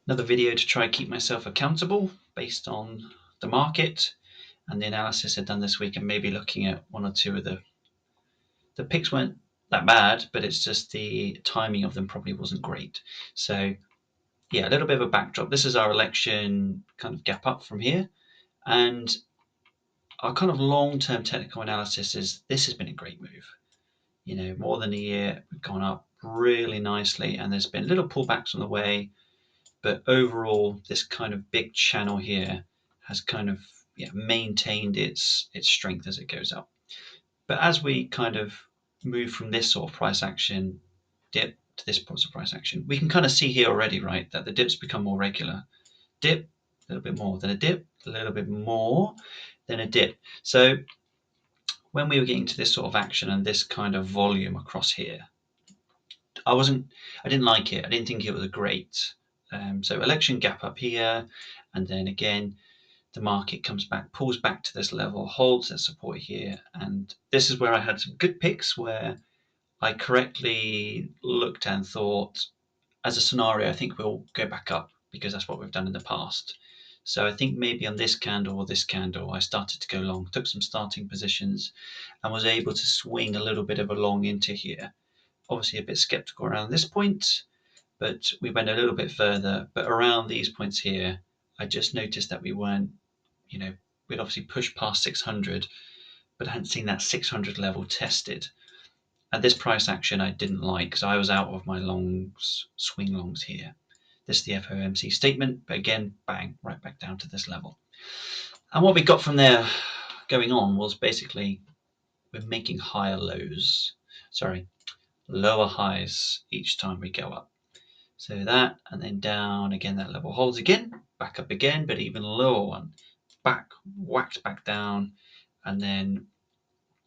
Another video to try and keep myself accountable based on the market and the analysis I've done this week, and maybe looking at one or two of the picks weren't that bad, but it's just the timing of them probably wasn't great. So yeah, a little bit of a backdrop. This is our election kind of gap up from here, and our kind of long-term technical analysis is this has been a great move. More than a year, we've gone up really nicely, and there's been little pullbacks on the way, but overall, this kind of big channel here has kind of maintained its strength as it goes up. But as we kind of move from this sort of price action dip to this sort of price action, we can kind of see here already, right, that the dips become more regular. Dip, a little bit more, then a dip, a little bit more, then a dip. So when we were getting to this sort of action and this kind of volume across here, I didn't like it. I didn't think it was a great. So election gap up here, and then again the market comes back, pulls back to this level, holds their support here, and this is where I had some good picks where I correctly looked and thought, as a scenario, I think we'll go back up because that's what we've done in the past. So I think maybe on this candle or this candle, I started to go long, took some starting positions, and was able to swing a little bit of a long into here. Obviously, a bit skeptical around this point, but we went a little bit further. But around these points here, I just noticed that we weren't, we'd obviously pushed past 600, but I hadn't seen that 600 level tested. At this price action, I didn't like because I was out of my longs, swing longs here. This is the FOMC statement, but again, bang, right back down to this level. And what we got from there going on was basically we're making lower highs each time we go up. So that, and then down again, that level holds again, back up again, but even lower one, back, whacked back down, and then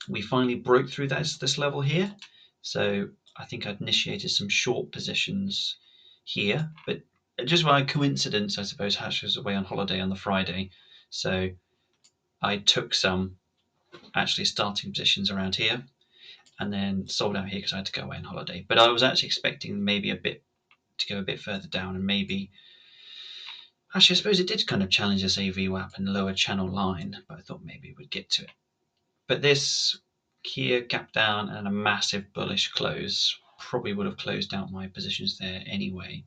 we finally broke through this level here. So I think I'd initiated some short positions here, but just by coincidence, I suppose Hash was away on holiday on the Friday, so I took some actually starting positions around here, and then sold out here because I had to go away on holiday. But I was actually expecting maybe to go a bit further down, and maybe actually, I suppose it did kind of challenge this AVWAP and lower channel line, but I thought maybe we'd get to it. But this here gap down and a massive bullish close probably would have closed out my positions there anyway.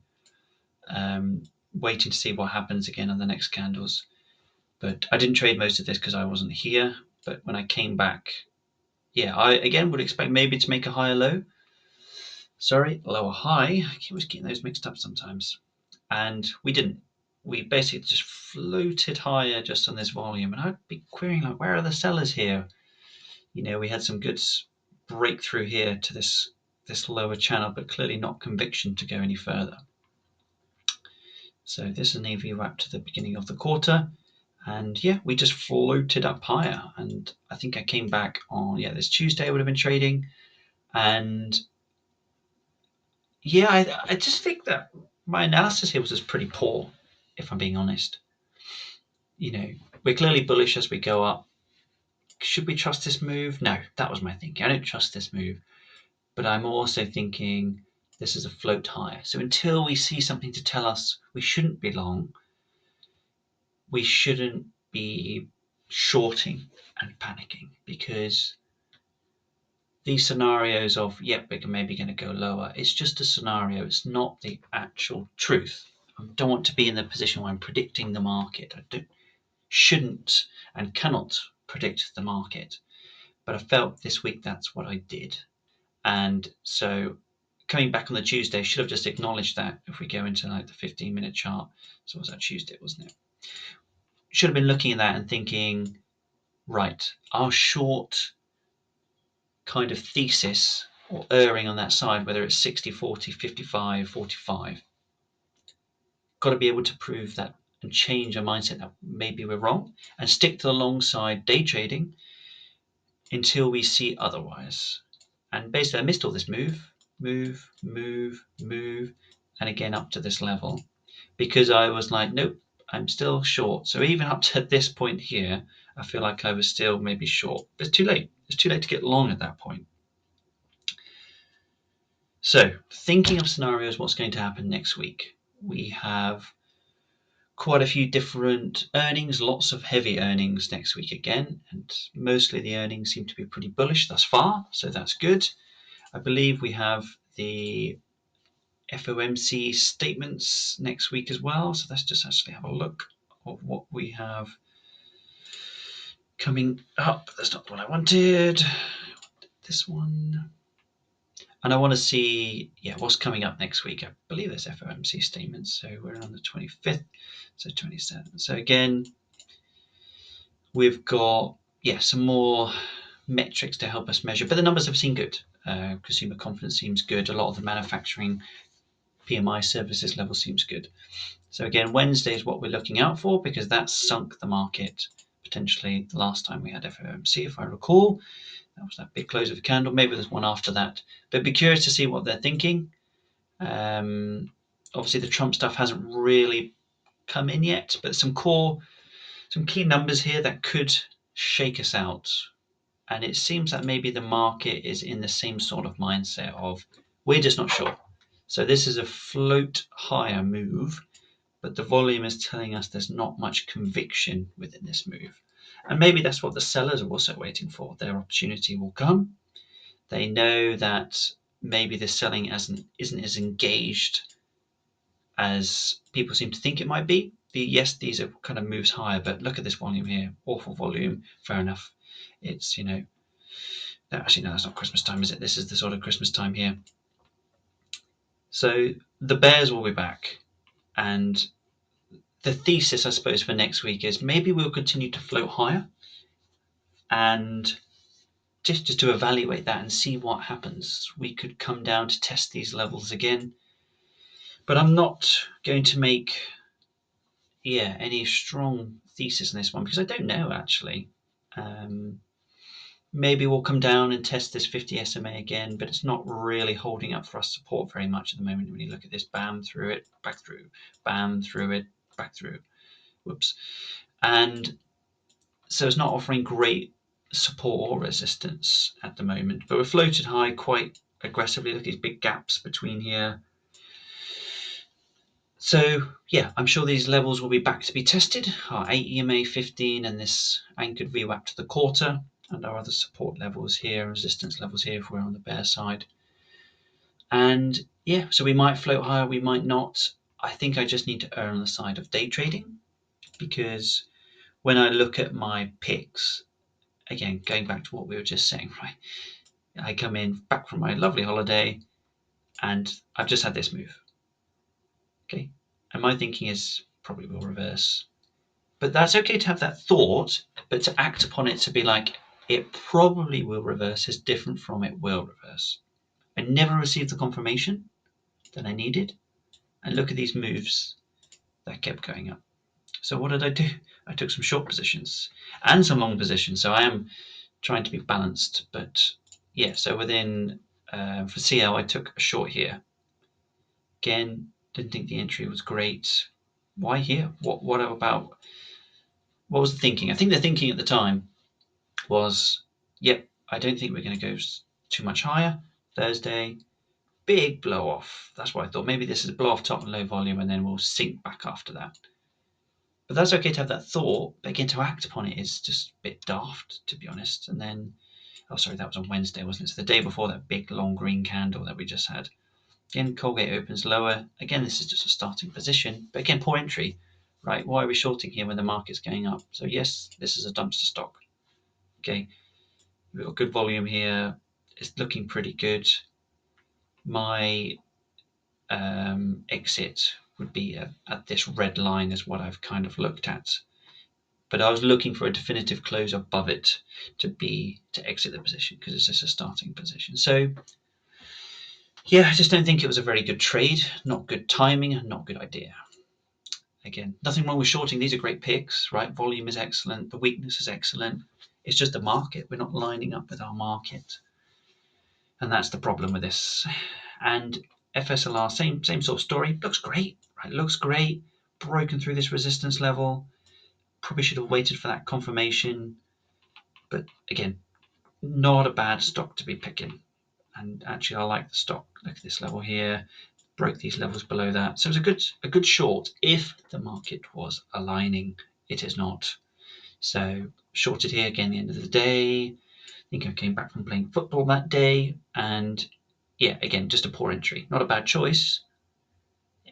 Waiting to see what happens again on the next candles. But I didn't trade most of this because I wasn't here. But when I came back, I again would expect maybe to make a higher low. Lower high. I keep getting those mixed up sometimes. And we didn't. We basically just floated higher just on this volume. And I'd be querying, like, where are the sellers here? We had some good breakthrough here to this lower channel, but clearly not conviction to go any further. So this is an AVWAP to the beginning of the quarter. And we just floated up higher. And I think I came back on, this Tuesday I would have been trading. And I just think that my analysis here was just pretty poor, if I'm being honest. We're clearly bullish as we go up. Should we trust this move? No, that was my thinking. I don't trust this move. But I'm also thinking this is a float higher. So until we see something to tell us we shouldn't be long, we shouldn't be shorting and panicking, because these scenarios of, we're maybe going to go lower, it's just a scenario. It's not the actual truth. I don't want to be in the position where I'm predicting the market. Shouldn't and cannot predict the market. But I felt this week that's what I did. And so coming back on the Tuesday, should have just acknowledged that if we go into like the 15-minute chart. So it was that Tuesday, wasn't it? Should have been looking at that and thinking, right, our short kind of thesis, or erring on that side, whether it's 60-40, 55-45, got to be able to prove that and change our mindset that maybe we're wrong, and stick to the long side day trading until we see otherwise. And basically I missed all this move, and again up to this level, because I was like, nope, I'm still short. So even up to this point here, I feel like I was still maybe short. But it's too late. It's too late to get long at that point. So thinking of scenarios, what's going to happen next week? We have quite a few different earnings, lots of heavy earnings next week again, and mostly the earnings seem to be pretty bullish thus far, so that's good. I believe we have the FOMC statements next week as well, so let's just actually have a look at what we have coming up. That's not what I wanted. This one. And I want to see, what's coming up next week. I believe there's FOMC statements. So we're on the 25th, so 27th. So again, we've got, some more metrics to help us measure, but the numbers have seemed good. Consumer confidence seems good. A lot of the manufacturing PMI services level seems good. So again, Wednesday is what we're looking out for because that sunk the market potentially the last time we had FOMC, if I recall. That was that big close of a candle. Maybe there's one after that. But be curious to see what they're thinking. Obviously, the Trump stuff hasn't really come in yet, but some key numbers here that could shake us out. And it seems that maybe the market is in the same sort of mindset of we're just not sure. So this is a float higher move, but the volume is telling us there's not much conviction within this move. And maybe that's what the sellers are also waiting for. Their opportunity will come. They know that maybe the selling isn't as engaged as people seem to think it might be. Yes, these are kind of moves higher, but look at this volume here. Awful volume. Fair enough. It's, actually, no, that's not Christmas time, is it? This is the sort of Christmas time here. So the bears will be back. And the thesis, I suppose, for next week is maybe we'll continue to float higher and just to evaluate that and see what happens. We could come down to test these levels again. But I'm not going to make any strong thesis in this one because I don't know actually. Maybe we'll come down and test this 50 SMA again, but it's not really holding up for us support very much at the moment when you look at this. Bam, through it, back through, bam, through it, back through. Whoops. And so it's not offering great support or resistance at the moment, but we're floated high quite aggressively. Look at these big gaps between here. So I'm sure these levels will be back to be tested. Our 8 EMA 15 and this anchored VWAP to the quarter, and our other support levels here, resistance levels here if we're on the bear side. And so we might float higher, we might not. I think I just need to err on the side of day trading because when I look at my picks, again, going back to what we were just saying, right? I come in back from my lovely holiday and I've just had this move. Okay. And my thinking is probably will reverse. But that's okay to have that thought, but to act upon it to be like, it probably will reverse is different from it will reverse. I never received the confirmation that I needed. And look at these moves that kept going up. So what did I do? I took some short positions and some long positions. So I am trying to be balanced. But so within, for CL, I took a short here. Again, didn't think the entry was great. Why here? What was the thinking? I think the thinking at the time was, I don't think we're going to go too much higher. Thursday, big blow off. That's what I thought. Maybe this is a blow off top and low volume, and then we'll sink back after that. But that's okay to have that thought, but again, to act upon it is just a bit daft, to be honest. And then, that was on Wednesday, wasn't it? So the day before that big long green candle that we just had. Again, Colgate opens lower. Again, this is just a starting position, but again, poor entry, right? Why are we shorting here when the market's going up? So yes, this is a dumpster stock. Okay, we've got good volume here. It's looking pretty good. My exit would be at this red line is what I've kind of looked at. But I was looking for a definitive close above it to exit the position because it's just a starting position. So I just don't think it was a very good trade, not good timing, and not good idea. Again, nothing wrong with shorting. These are great picks, right? Volume is excellent. The weakness is excellent. It's just the market. We're not lining up with our market. And that's the problem with this. And FSLR, same sort of story. Looks great, right? Looks great. Broken through this resistance level. Probably should have waited for that confirmation. But again, not a bad stock to be picking. And actually, I like the stock. Look at this level here. broke these levels below that. So it was a good short if the market was aligning. It is not. So shorted here again the end of the day. I think I came back from playing football that day, and yeah, again, just a poor entry. Not a bad choice,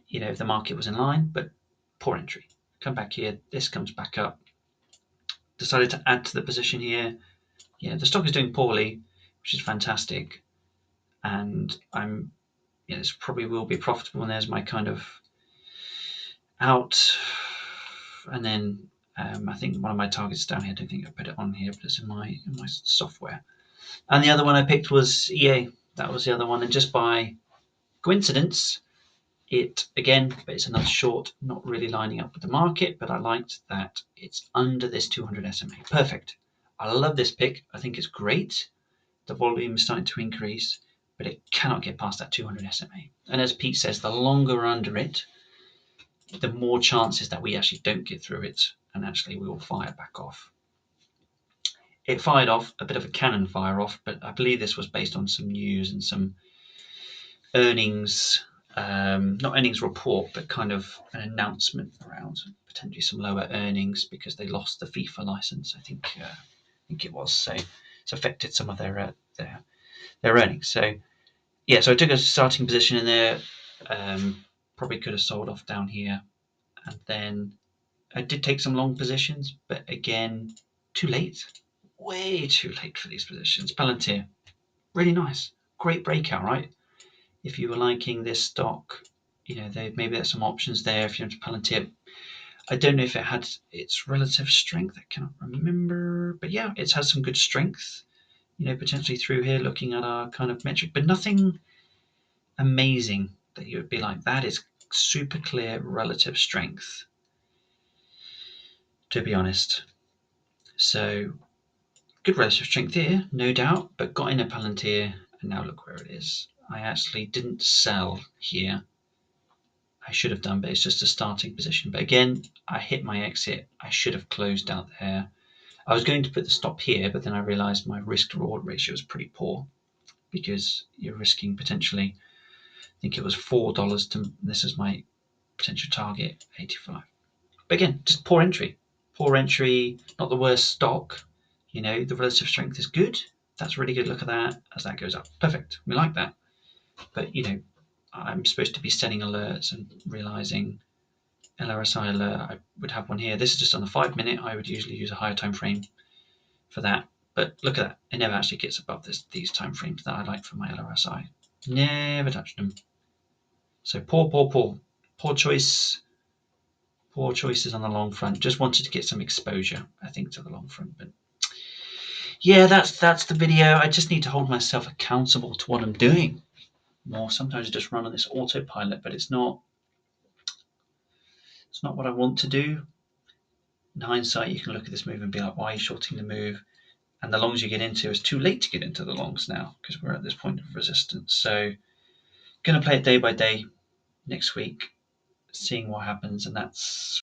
if the market was in line, but poor entry. Come back here, this comes back up. Decided to add to the position here. Yeah, the stock is doing poorly, which is fantastic, and this probably will be profitable. And there's my kind of out, and then I think one of my targets down here. I don't think I put it on here, but it's in my software. And the other one I picked was EA. That was the other one, and just by coincidence, but it's another short, not really lining up with the market, but I liked that it's under this 200 SMA. Perfect. I love this pick. I think it's great. The volume is starting to increase, but it cannot get past that 200 SMA. And as Pete says, the longer we're under it, the more chances that we actually don't get through it, and actually we will fire back off. It fired off a bit of a cannon fire off, but I believe this was based on some news and some earnings, not earnings report, but kind of an announcement around potentially some lower earnings because they lost the FIFA license. I think it was. So it's affected some of their earnings. So yeah, so I took a starting position in there. Probably could have sold off down here, and then I did take some long positions, but again, too late. Way too late for these positions. Palantir, really nice, great breakout, right? If you were liking this stock, maybe there's some options there. If you're into Palantir, I don't know if it had its relative strength. I cannot remember, but yeah, it has some good strength. Potentially through here, looking at our kind of metric, but nothing amazing that you would be like, that is super clear relative strength, to be honest. So good relative strength here, no doubt, but got in a Palantir, and now look where it is. I actually didn't sell here. I should have done, but it's just a starting position. But again, I hit my exit. I should have closed out there. I was going to put the stop here, but then I realized my risk to reward ratio is pretty poor because you're risking potentially, I think it was $4 to, this is my potential target, 85. But again, just poor entry. Poor entry, not the worst stock. The relative strength is good. That's really good. Look at that as that goes up. Perfect. We like that. But, I'm supposed to be setting alerts and realizing LRSI alert. I would have one here. This is just on the 5-minute. I would usually use a higher time frame for that. But look at that. It never actually gets above these time frames that I like for my LRSI. Never touched them. So poor choice. Poor choices on the long front. Just wanted to get some exposure, I think, to the long front. But yeah, that's the video. I just need to hold myself accountable to what I'm doing more. Sometimes I just run on this autopilot, but it's not what I want to do. In hindsight, you can look at this move and be like, why are you shorting the move? And the longs you get into, it's too late to get into the longs now because we're at this point of resistance. So going to play it day by day next week, seeing what happens, and that's